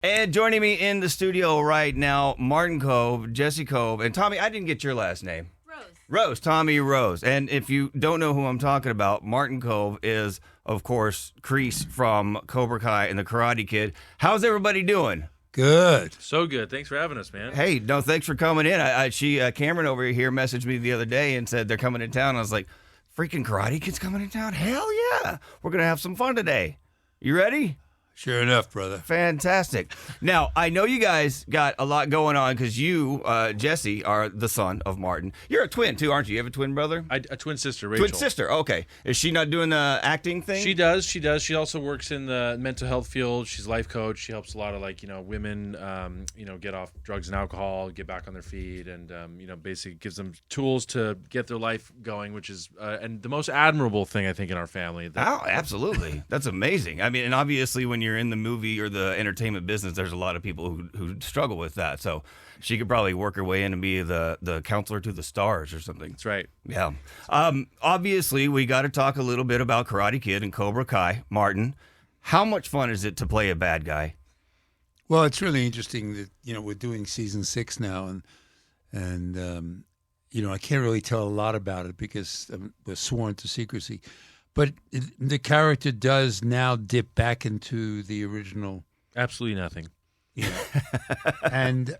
And joining me in the studio right now, Martin Kove, Jesse Kove, and Tommy, I didn't get your last name. Rose, Tommi Rose. And if you don't know who I'm talking about, Martin Kove is, of course, Kreese from Cobra Kai and the Karate Kid. How's everybody doing? Good. So good. Thanks for having us, man. Hey, no, thanks for coming in. Cameron over here messaged me the other day and said they're coming in town. I was like, freaking Karate Kid's coming in town? Hell yeah. We're going to have some fun today. You ready? Sure enough, brother. Fantastic. Now, I know you guys got a lot going on because you, Jesse, are the son of Martin. You're a twin, too, aren't you? You have a twin brother? A twin sister, Rachel. Twin sister, okay. Is she not doing the acting thing? She does. She also works in the mental health field. She's a life coach. She helps a lot of, women, get off drugs and alcohol, get back on their feet, and, basically gives them tools to get their life going, which is and the most admirable thing, I think, in our family. Oh, absolutely. That's amazing. I mean, and obviously when you're in the movie or the entertainment business, there's a lot of people who struggle with that. So she could probably work her way in and be the counselor to the stars or something. That's right. Yeah. Obviously, we got to talk a little bit about Karate Kid and Cobra Kai. Martin, how much fun is it to play a bad guy? Well, it's really interesting that, we're doing season 6 now, and I can't really tell a lot about it because we're sworn to secrecy. But the character does now dip back into the original. Absolutely nothing. And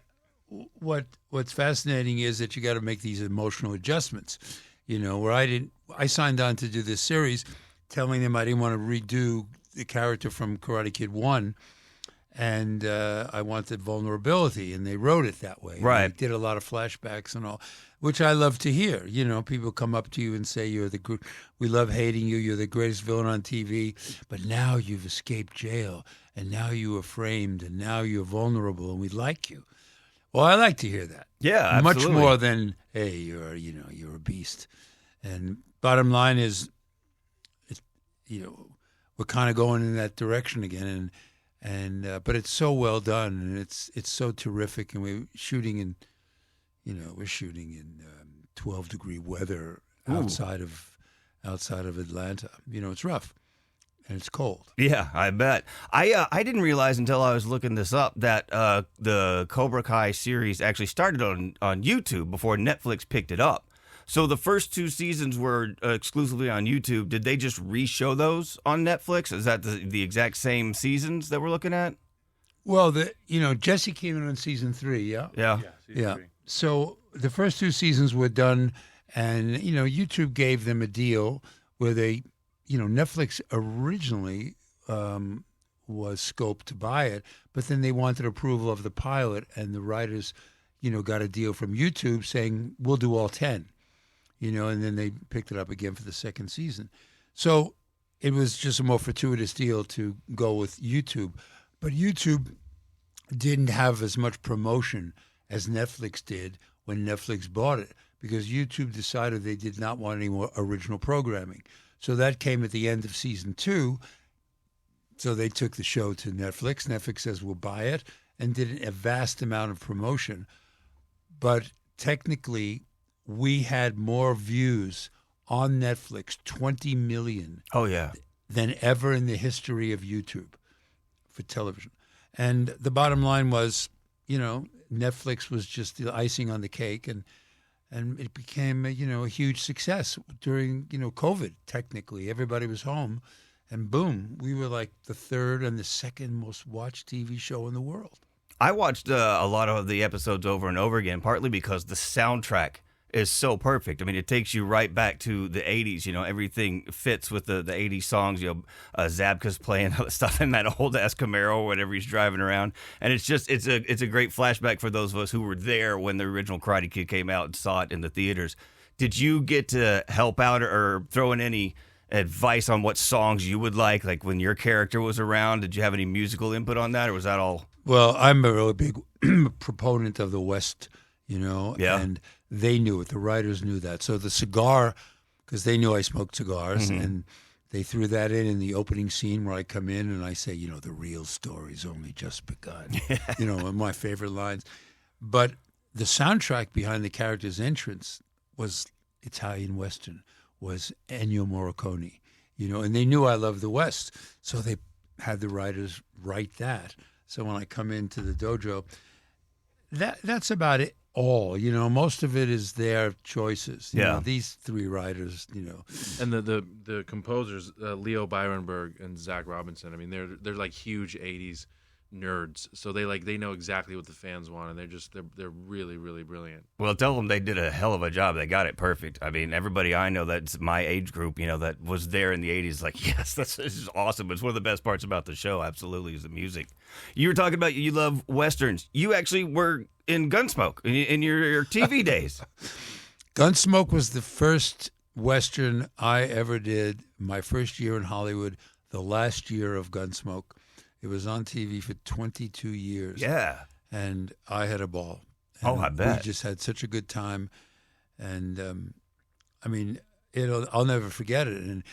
what's fascinating is that you got to make these emotional adjustments. Where I signed on to do this series, telling them I didn't want to redo the character from Karate Kid 1, and I wanted vulnerability, and they wrote it that way. Right. And they did a lot of flashbacks and all, which I love to hear. People come up to you and say, we love hating you, you're the greatest villain on TV, but now you've escaped jail, and now you are framed, and now you're vulnerable, and we like you. Well, I like to hear that. Yeah, absolutely. Much more than, hey, you're a beast. And bottom line is, we're kind of going in that direction again, but it's so well done, and it's so terrific, and we're shooting in 12-degree weather outside of Atlanta. It's rough, and it's cold. Yeah, I bet. I didn't realize until I was looking this up that the Cobra Kai series actually started on YouTube before Netflix picked it up. So the first 2 seasons were exclusively on YouTube. Did they just re-show those on Netflix? Is that the exact same seasons that we're looking at? Well, Jesse came in on season 3, yeah? Yeah. Yeah. So the first 2 seasons were done, and, YouTube gave them a deal where they, Netflix originally was scoped to buy it, but then they wanted approval of the pilot, and the writers, got a deal from YouTube saying, we'll do all 10. And then they picked it up again for the second season. So it was just a more fortuitous deal to go with YouTube. But YouTube didn't have as much promotion as Netflix did when Netflix bought it, because YouTube decided they did not want any more original programming. So that came at the end of season 2. So they took the show to Netflix. Netflix says, we'll buy it, and did a vast amount of promotion. But technically, we had more views on Netflix, 20 million. Oh, yeah. Than ever in the history of YouTube for television. And the bottom line was, Netflix was just the icing on the cake, and it became a huge success during COVID. Technically, everybody was home, and boom, we were like the 3rd and the 2nd most watched TV show in the world. I watched a lot of the episodes over and over again, partly because the soundtrack is so perfect. I mean, it takes you right back to the 80s. Everything fits with the 80s songs. Zabka's playing all the stuff in that old-ass Camaro or whatever he's driving around. And it's a great flashback for those of us who were there when the original Karate Kid came out and saw it in the theaters. Did you get to help out or throw in any advice on what songs you would like when your character was around? Did you have any musical input on that, or was that all? Well, I'm a really big proponent of the West, Yeah. And they knew it. The writers knew that. So the cigar, because they knew I smoked cigars, Mm-hmm. and they threw that in the opening scene where I come in and I say, the real story's only just begun. One of my favorite lines. But the soundtrack behind the character's entrance was Italian Western, was Ennio Morricone, and they knew I loved the West. So they had the writers write that. So when I come into the dojo, that's about it all. Most of it is their choices. You know, these three writers, And the composers, Leo Byronberg and Zach Robinson, I mean, they're like huge 80s nerds, so they know exactly what the fans want, and they're really, really brilliant. Well, tell them they did a hell of a job. They got it perfect. I mean, everybody I know that's my age group, that was there in the 80s, like, yes, this is awesome. It's one of the best parts about the show, absolutely, is the music. You were talking about you love Westerns. You actually were in Gunsmoke in your TV days. Gunsmoke was the first Western I ever did, my first year in Hollywood, the last year of Gunsmoke. It was on TV for 22 years. Yeah. And I had a ball. I bet. We just had such a good time. And, I mean, I'll never forget it. And,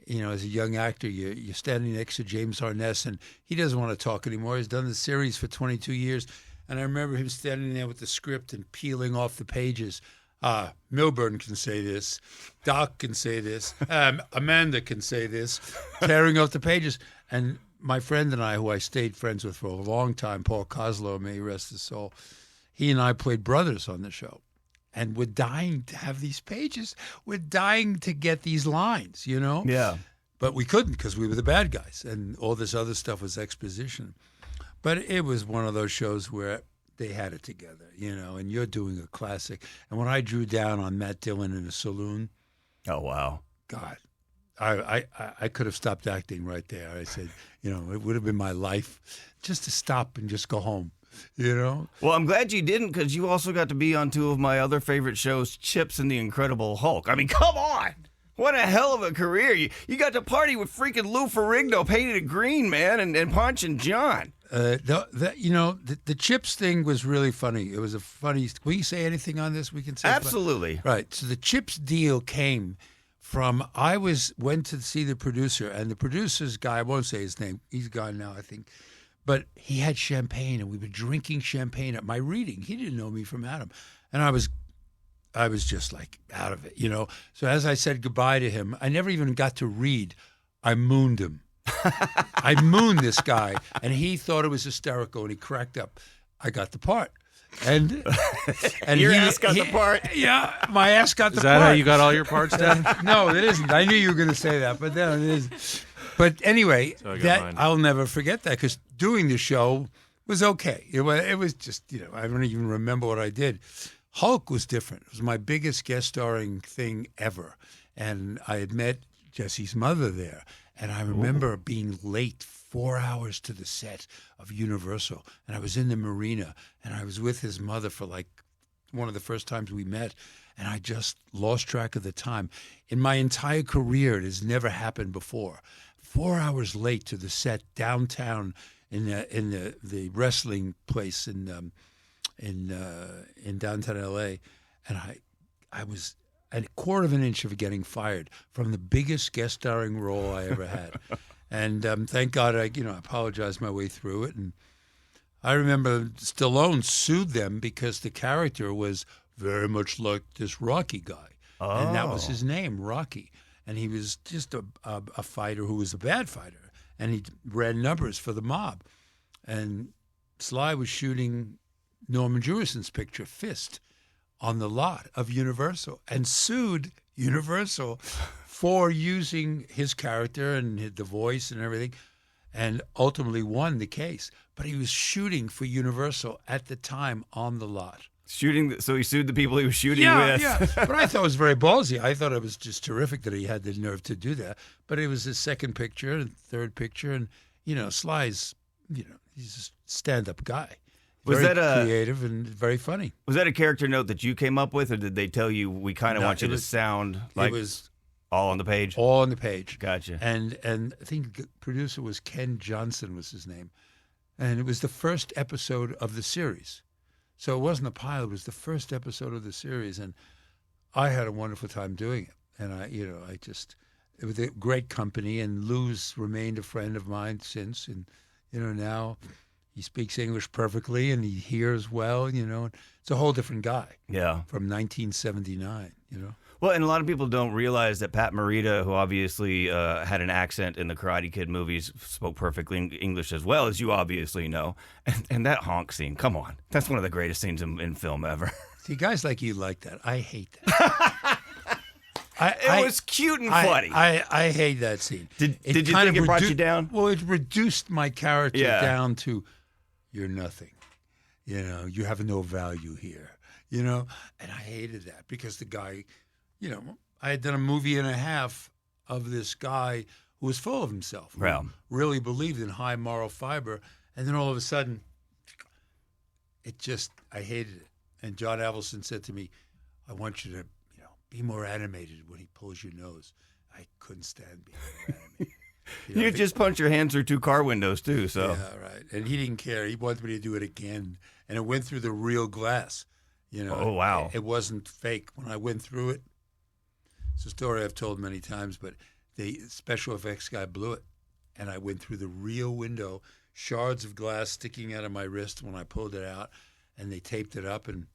as a young actor, you're standing next to James Harness, and he doesn't want to talk anymore. He's done the series for 22 years. And I remember him standing there with the script and peeling off the pages. Milburn can say this. Doc can say this. Amanda can say this. Tearing off the pages. And my friend and I, who I stayed friends with for a long time, Paul Koslow, may he rest his soul, he and I played brothers on the show. And we're dying to have these pages. We're dying to get these lines, Yeah. But we couldn't because we were the bad guys. And all this other stuff was exposition. But it was one of those shows where they had it together, and you're doing a classic. And when I drew down on Matt Dillon in a saloon. Oh, wow. God. I could have stopped acting right there. I said, it would have been my life just to stop and just go home, Well, I'm glad you didn't, because you also got to be on two of my other favorite shows, Chips and the Incredible Hulk. I mean, come on. What a hell of a career. You got to party with freaking Lou Ferrigno painted green, man, and Punch and John. The Chips thing was really funny. It was a funny. Will you say anything on this? We can say absolutely. Right. So the Chips deal came from went to see the producer, and the producer's guy, I won't say his name. He's gone now, I think. But he had champagne, and we were drinking champagne at my reading. He didn't know me from Adam, and I was just like out of it, So as I said goodbye to him, I never even got to read. I mooned him. I mooned this guy, and he thought it was hysterical, and he cracked up. I got the part. And your ass got the part. Yeah, my ass got the part. Is that how you got all your parts done? No, it isn't. I knew you were going to say that, but then it is. But anyway, I'll never forget that, because doing the show was okay. It was just, I don't even remember what I did. Hulk was different. It was my biggest guest starring thing ever, and I had met Jesse's mother there. And I remember being late 4 hours to the set of Universal. And I was in the marina, and I was with his mother for like one of the first times we met. And I just lost track of the time. In my entire career, it has never happened before. 4 hours late to the set downtown in the wrestling place in downtown L.A. And I was a quarter of an inch of getting fired from the biggest guest starring role I ever had. And thank God I apologized my way through it. And I remember Stallone sued them because the character was very much like this Rocky guy. Oh. And that was his name, Rocky. And he was just a fighter who was a bad fighter. And he ran numbers for the mob. And Sly was shooting Norman Jewison's picture, Fist, on the lot of Universal, and sued Universal for using his character and the voice and everything, and ultimately won the case. But he was shooting for Universal at the time on the lot. So he sued the people he was shooting with. Yeah, but I thought it was very ballsy. I thought it was just terrific that he had the nerve to do that. But it was his second picture and third picture, and Sly's, he's a stand-up guy. Was very that creative and very funny? Was that a character note that you came up with, or did they tell you we kind of want you to sound like it was all on the page? All on the page. Gotcha. And I think the producer was Ken Johnson was his name, and it was the first episode of the series. So it wasn't a pilot; it was the first episode of the series, and I had a wonderful time doing it. And it was a great company, and Lou's remained a friend of mine since, and now. He speaks English perfectly, and he hears well, and it's a whole different guy. Yeah. From 1979, Well, and a lot of people don't realize that Pat Morita, who obviously had an accent in the Karate Kid movies, spoke perfectly English as well, as you obviously know. And that honk scene, come on. That's one of the greatest scenes in film ever. See, guys like you like that. I hate that. It was cute and funny. I hate that scene. Did you think it brought you down? Well, it reduced my character Yeah. down to, you're nothing. You have no value here. And I hated that because the guy, I had done a movie and a half of this guy who was full of himself, who Well. really believed in high moral fiber, and then all of a sudden, I hated it. And John Avildsen said to me, I want you to, be more animated when he pulls your nose. I couldn't stand being more animated. You just punch your hand through 2 car windows, too, so. Yeah, right. And he didn't care. He wanted me to do it again. And it went through the real glass. Oh, wow. It wasn't fake. When I went through it, it's a story I've told many times, but the special effects guy blew it. And I went through the real window, shards of glass sticking out of my wrist when I pulled it out. And they taped it up, and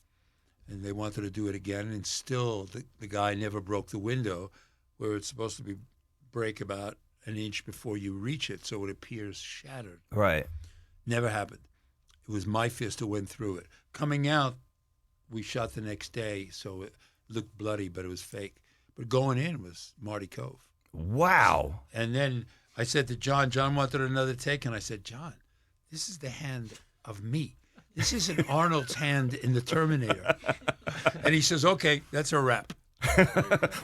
they wanted to do it again. And still, the guy never broke the window where it's supposed to break about an inch before you reach it, so it appears shattered. Right. Never happened. It was my fist that went through it. Coming out, we shot the next day, so it looked bloody, but it was fake. But going in was Marty Cove. Wow. And then I said to John wanted another take, and I said, John, this is the hand of me. This isn't Arnold's hand in the Terminator. And he says, okay, that's a wrap.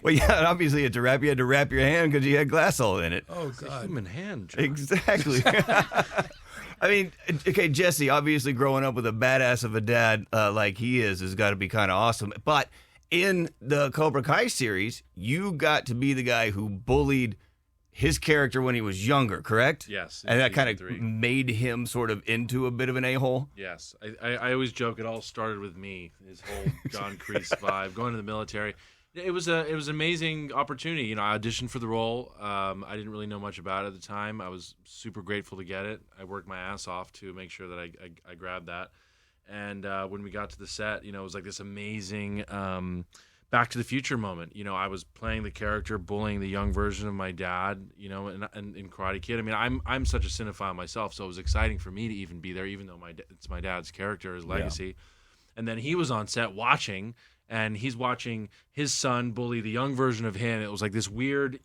Well, yeah, obviously you had to wrap your hand because you had glass all in it. Oh, It's a God. human hand, John. Exactly. I mean, okay, Jesse, obviously growing up with a badass of a dad like he has got to be kind of awesome. But in the Cobra Kai series, you got to be the guy who bullied his character when he was younger, correct? Yes. And that kind of Season 3. made him sort of into a bit of an a-hole? Yes. I always joke it all started with me, his whole John Kreese vibe, going to the military. It was an amazing opportunity. I auditioned for the role. I didn't really know much about it at the time. I was super grateful to get it. I worked my ass off to make sure that I grabbed that. And when we got to the set, it was like this amazing Back to the Future moment. I was playing the character, bullying the young version of my dad, and in Karate Kid. I mean, I'm such a cinephile myself, so it was exciting for me to even be there, even though it's my dad's character, his legacy. Yeah. And then he was on set watching, and he's watching his son bully the young version of him. It was like this weird,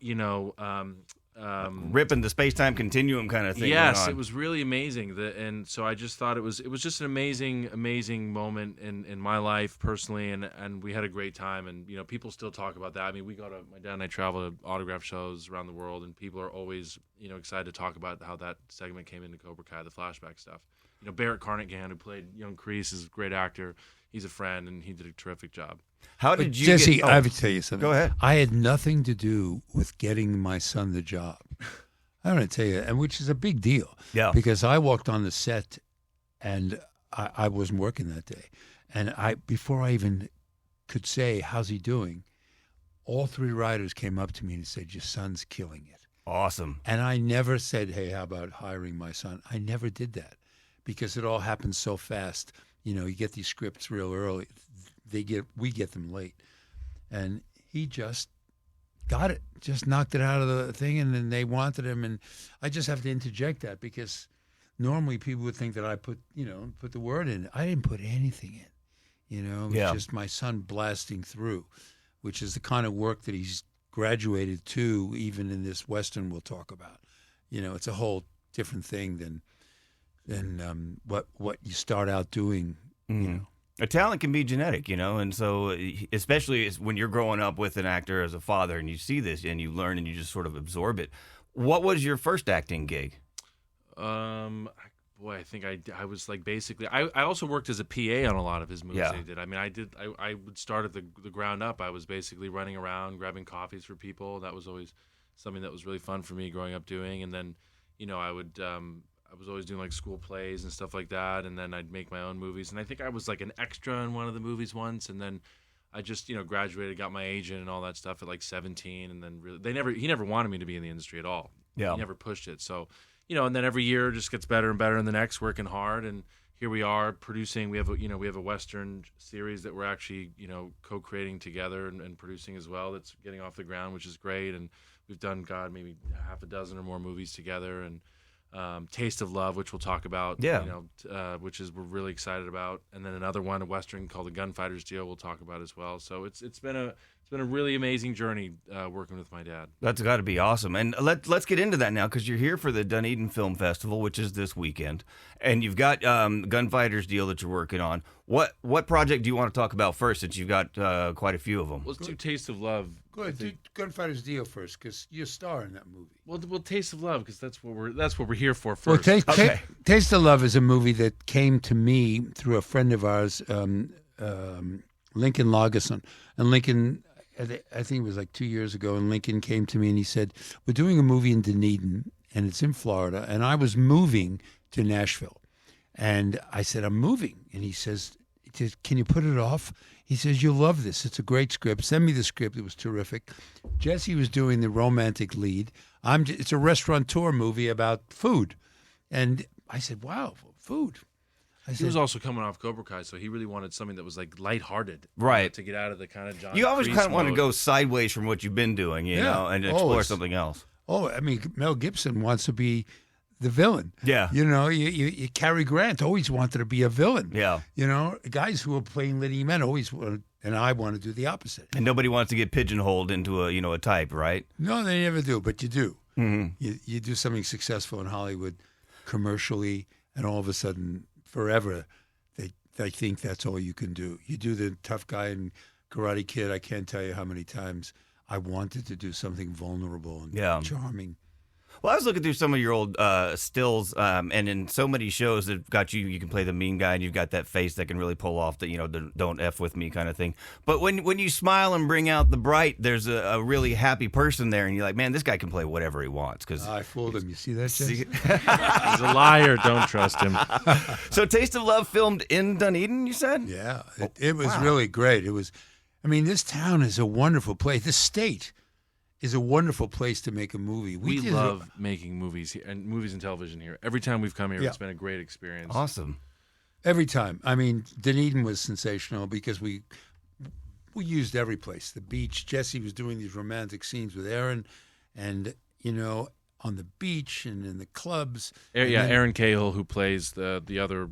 ripping the space-time continuum kind of thing. Yes, it was really amazing. And so I just thought it was just an amazing moment in my life personally, and we had a great time. And people still talk about that. I mean, my dad and I travel to autograph shows around the world, and people are always excited to talk about how that segment came into Cobra Kai, the flashback stuff. Barrett Carnahan, who played young Kreese, is a great actor. He's a friend, and he did a terrific job. How did you Jesse, I have to tell you something. Go ahead. I had nothing to do with getting my son the job. I want to tell you, and which is a big deal. Yeah. Because I walked on the set, and I wasn't working that day. And before I even could say, how's he doing, all 3 writers came up to me and said, your son's killing it. Awesome. And I never said, hey, how about hiring my son? I never did that because it all happens so fast. You get these scripts real early. We get them late. And he just got it, just knocked it out of the thing, and then they wanted him. And I just have to interject that because normally people would think that I put the word in. I didn't put anything in. It was just my son blasting through, which is the kind of work that he's graduated to, even in this Western we'll talk about. It's a whole different thing than what you start out doing. A talent can be genetic, and so especially when you're growing up with an actor as a father and you see this and you learn and you just sort of absorb it. What was your first acting gig? I think I was like basically I also worked as a PA on a lot of his movies. Yeah. He did. I mean, I would start at the ground up. I was basically running around grabbing coffees for people. That was always something that was really fun for me growing up doing. And then I was always doing like school plays and stuff like that, and then I'd make my own movies. And I think I was like an extra in one of the movies once, and then I just graduated, got my agent and all that stuff at like 17, and then he never wanted me to be in the industry at all. Yeah, he never pushed it. So and then every year just gets better and better in the next, working hard, and here we are producing. We have a Western series that we're actually co-creating together and producing as well. That's getting off the ground, which is great. And we've done maybe half a dozen or more movies together. And Taste of Love, which we'll talk about, which we're really excited about, and then another one, a Western called The Gunfighter's Deal, we'll talk about as well. So it's been a really amazing journey working with my dad. That's got to be awesome. And let's get into that now, because you're here for the Dunedin Film Festival, which is this weekend, and you've got Gunfighter's Deal that you're working on. What project do you want to talk about first, since you've got quite a few of them? Let's do Taste of Love. Go ahead, do Gunfighter's Deal first, because you're a star in that movie. Well, Taste of Love, because that's what we're here for first. Well, Taste of Love is a movie that came to me through a friend of ours, Lincoln Lagerson. And Lincoln, I think it was like 2 years ago, and Lincoln came to me and he said, we're doing a movie in Dunedin, and it's in Florida, and I was moving to Nashville. And I said, I'm moving. And he says, can you put it off? He says, you'll love this. It's a great script. Send me the script. It was terrific. Jesse was doing the romantic lead. It's a restaurateur movie about food. And I said, wow, food. He was also coming off Cobra Kai, so he really wanted something that was like lighthearted, right? To get out of the kind of John. You always kind of want to go sideways from what you've been doing, you know, and explore something else. Oh, I mean, Mel Gibson wants to be the villain. Yeah, you Cary Grant always wanted to be a villain. Yeah, guys who are playing leading men always want, and I want to do the opposite. And nobody wants to get pigeonholed into a type, right? No, they never do, but you do. Mm-hmm. You do something successful in Hollywood, commercially, and all of a sudden, forever, they think that's all you can do. You do the tough guy in Karate Kid. I can't tell you how many times I wanted to do something vulnerable and charming. Well, I was looking through some of your old stills, and in so many shows that got you can play the mean guy, and you've got that face that can really pull off the don't F with me kind of thing. But when you smile and bring out the bright, there's a really happy person there, and you're like, man, this guy can play whatever he wants. Cause I fooled him. You see that, Jesse? He's a liar. Don't trust him. So Taste of Love filmed in Dunedin, you said? Yeah. It was really great. It was, this town is a wonderful place. The state is a wonderful place to make a movie. We love making movies here, and movies and television here. Every time we've come here, it's been a great experience. Awesome. Every time. Dunedin was sensational because we used every place. The beach. Jesse was doing these romantic scenes with Aaron, and on the beach and in the clubs. Erin Cahill, who plays the other,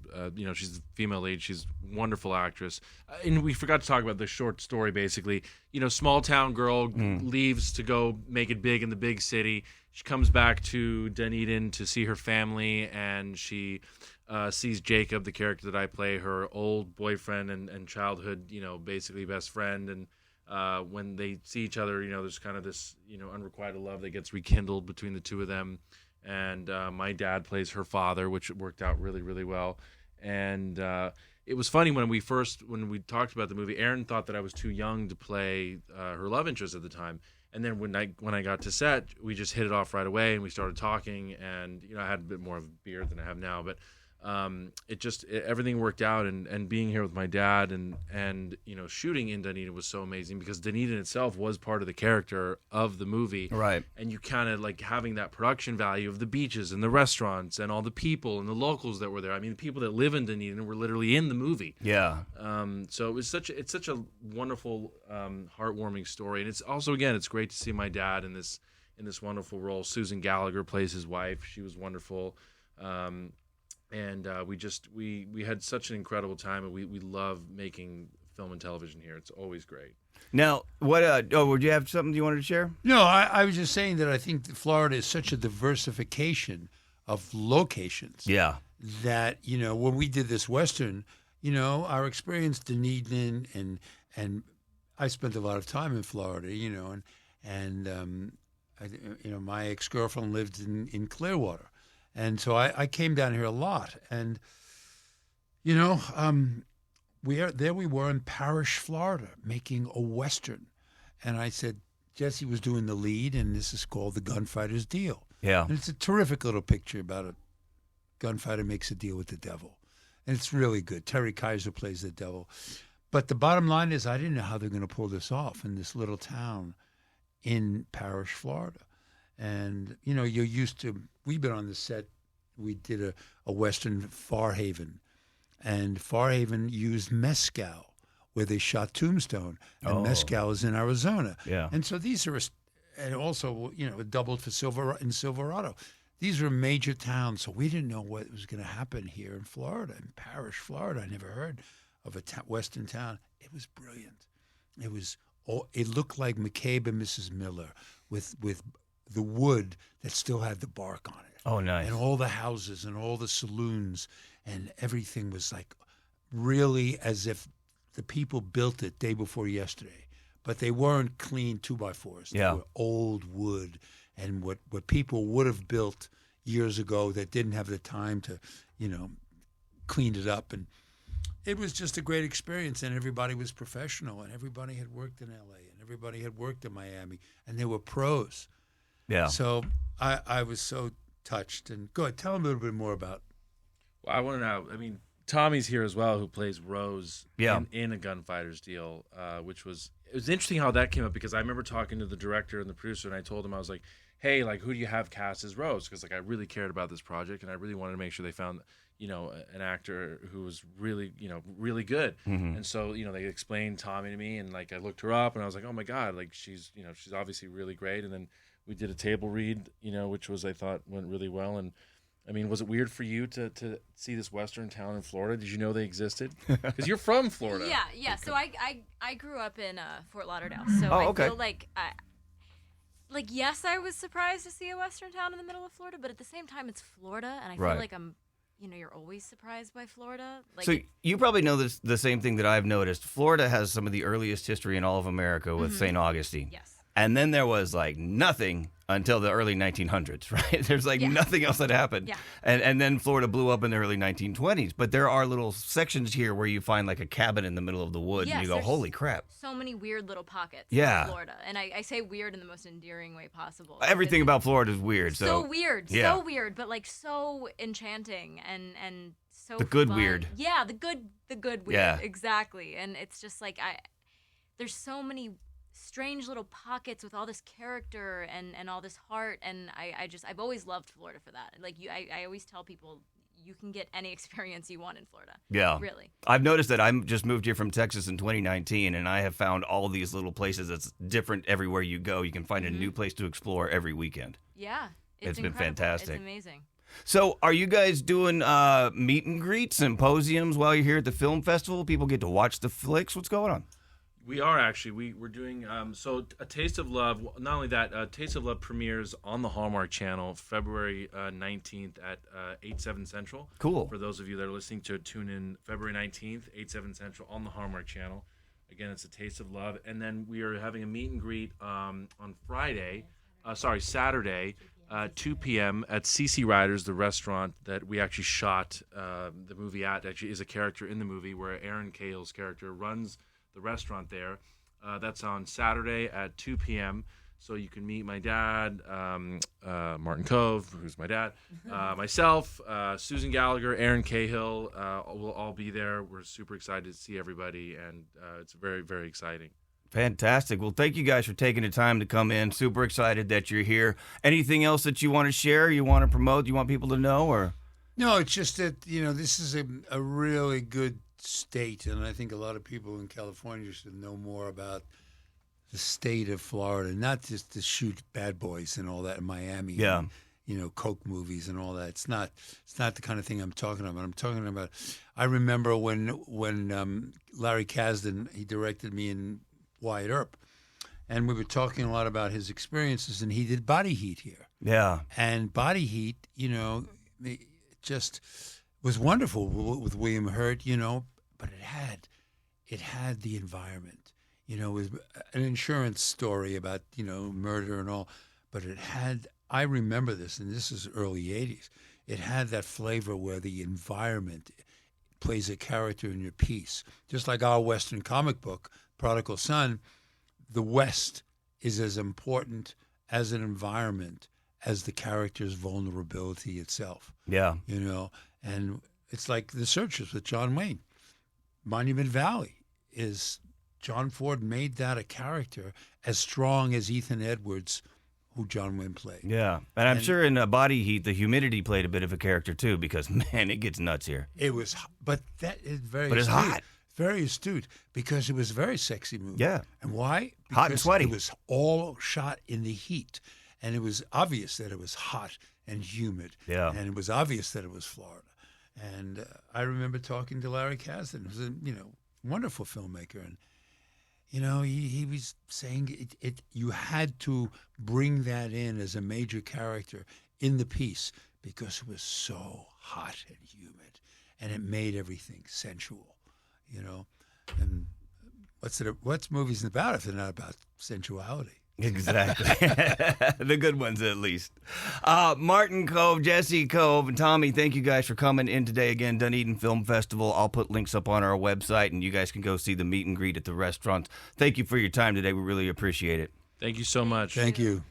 she's the female lead. She's a wonderful actress. And we forgot to talk about the short story, basically. Small town girl leaves to go make it big in the big city. She comes back to Dunedin to see her family, and she sees Jacob, the character that I play, her old boyfriend and childhood, basically best friend. And when they see each other, there's kind of this, unrequited love that gets rekindled between the two of them. And my dad plays her father, which worked out really, really well. And it was funny when we talked about the movie, Aaron thought that I was too young to play her love interest at the time. And then when I got to set, we just hit it off right away, and we started talking. And I had a bit more of a beard than I have now, but everything worked out, and being here with my dad and shooting in Dunedin was so amazing, because Dunedin itself was part of the character of the movie, right? And you kind of like having that production value of the beaches and the restaurants and all the people and the locals that were there. The people that live in Dunedin were literally in the movie. Yeah. So it's such a wonderful, heartwarming story, and it's also, again, it's great to see my dad in this wonderful role. Susan Gallagher plays his wife. She was wonderful. And we had such an incredible time, and we love making film and television here. It's always great. Now, what? Would you have something you wanted to share? No, I was just saying that I think that Florida is such a diversification of locations. Yeah. That when we did this Western, our experience Dunedin and I spent a lot of time in Florida, and my ex-girlfriend lived in Clearwater. And so I came down here a lot, and we were in Parrish, Florida, making a Western, and I said Jesse was doing the lead, and this is called The Gunfighter's Deal. Yeah, and it's a terrific little picture about a gunfighter makes a deal with the devil, and it's really good. Terry Kaiser plays the devil, but the bottom line is I didn't know how they're going to pull this off in this little town in Parrish, Florida. And, you're used to, we've been on the set, we did a Western, Farhaven, And Fairhaven used mezcal, where they shot Tombstone, and mezcal is in Arizona. Yeah. And so these are, and also, it doubled for Silverado. These were major towns, so we didn't know what was going to happen here in Florida, in Parrish, Florida. I never heard of a western town. It was brilliant. It looked like McCabe and Mrs. Miller with the wood that still had the bark on it. Oh, nice. And all the houses and all the saloons, and everything was like really as if the people built it day before yesterday. But they weren't clean 2x4s. They were old wood. And what people would have built years ago that didn't have the time to, clean it up. And it was just a great experience. And everybody was professional. And everybody had worked in L.A. And everybody had worked in Miami. And they were pros. Yeah. So I was so touched. And go ahead, tell them a little bit more about. Well, I want to know, Tommy's here as well, who plays Rose in a Gunfighters deal, which was, it was interesting how that came up, because I remember talking to the director and the producer, and I told him, I was like, hey, like, who do you have cast as Rose? Because, like, I really cared about this project, and I really wanted to make sure they found, an actor who was really, really good. Mm-hmm. And so, they explained Tommy to me, and, like, I looked her up, and I was like, oh, my God, like, she's obviously really great. And then we did a table read, which was, I thought, went really well. And, was it weird for you to see this western town in Florida? Did you know they existed? Because you're from Florida. Yeah. So I grew up in Fort Lauderdale. So I feel like yes, I was surprised to see a western town in the middle of Florida, but at the same time, it's Florida, and I feel like I'm, you're always surprised by Florida. Like, so you probably know the same thing that I've noticed. Florida has some of the earliest history in all of America with St. Augustine. Yes. And then there was like nothing until the early 1900s, right? There's like nothing else that happened. Yeah. And then Florida blew up in the early 1920s. But there are little sections here where you find like a cabin in the middle of the woods, Yes, and you go, there's holy crap. So many weird little pockets Yeah. in Florida. And I say weird in the most endearing way possible. Everything about Florida is weird. So weird. Yeah. So weird, but like so enchanting and so The good fun. weird. Yeah, the good weird. Yeah. Exactly. And it's just like there's so many strange little pockets with all this character and all this heart, and I've always loved Florida for that. Like I always tell people, you can get any experience you want in Florida. Yeah. Really. I've noticed that I just moved here from Texas in 2019, and I have found all these little places that's different everywhere you go. You can find a new place to explore every weekend. Yeah. It's been incredible. fantastic. It's amazing. So are you guys doing meet and greets, symposiums while you're here at the film festival? People get to watch the flicks? What's going on? We are actually. We're doing so A Taste of Love. Not only that, Taste of Love premieres on the Hallmark Channel February 19th at 8/7 Central. Cool. For those of you that are listening to it, tune in February 19th, 8/7 Central on the Hallmark Channel. Again, it's A Taste of Love, and then we are having a meet and greet on Saturday, 2 p.m. at CC Riders, the restaurant that we actually shot the movie at. Actually, is a character in the movie where Aaron Cahill's character runs the restaurant there. That's on Saturday at 2 p.m. So you can meet my dad, Martin Cove, who's my dad, myself, Susan Gallagher, Aaron Cahill. We'll all be there. We're super excited to see everybody, and it's very, very exciting. Fantastic. Well, thank you guys for taking the time to come in. Super excited that you're here. Anything else that you want to share, you want to promote, you want people to know? Or No, it's just that, this is a really good state, and I think a lot of people in California should know more about the state of Florida, not just to shoot bad boys and all that in Miami. Yeah. And, Coke movies and all that. It's not the kind of thing I'm talking about. I'm talking about, I remember when Larry Kasdan, he directed me in Wyatt Earp, and we were talking a lot about his experiences, and he did Body Heat here. Yeah. And Body Heat, it just was wonderful with William Hurt, but it had the environment. It was an insurance story about, murder and all, but I remember this, and this is early 80s, it had that flavor where the environment plays a character in your piece. Just like our Western comic book, Prodigal Son, the West is as important as an environment as the character's vulnerability itself. Yeah. And it's like The Searchers with John Wayne. Monument Valley is, John Ford made that a character as strong as Ethan Edwards who John Wayne played. Yeah, and I'm sure in Body Heat, the humidity played a bit of a character too, because man, it gets nuts here. It was, but that is very. But it's astute. hot. Very astute, because it was a very sexy movie. Yeah. And why? Hot and Because sweaty. It was all shot in the heat, and it was obvious that it was hot and humid. Yeah. And it was obvious that it was Florida. And I remember talking to Larry Kasdan, who's a wonderful filmmaker, and he was saying it you had to bring that in as a major character in the piece because it was so hot and humid, and it made everything sensual. And what's movies about if they're not about sensuality? Exactly. The good ones, at least. Martin Kove, Jesse Kove, and Tommy, thank you guys for coming in today. Again, Dunedin Film Festival. I'll put links up on our website, and you guys can go see the meet and greet at the restaurant. Thank you for your time today. We really appreciate it. Thank you so much. Thank you.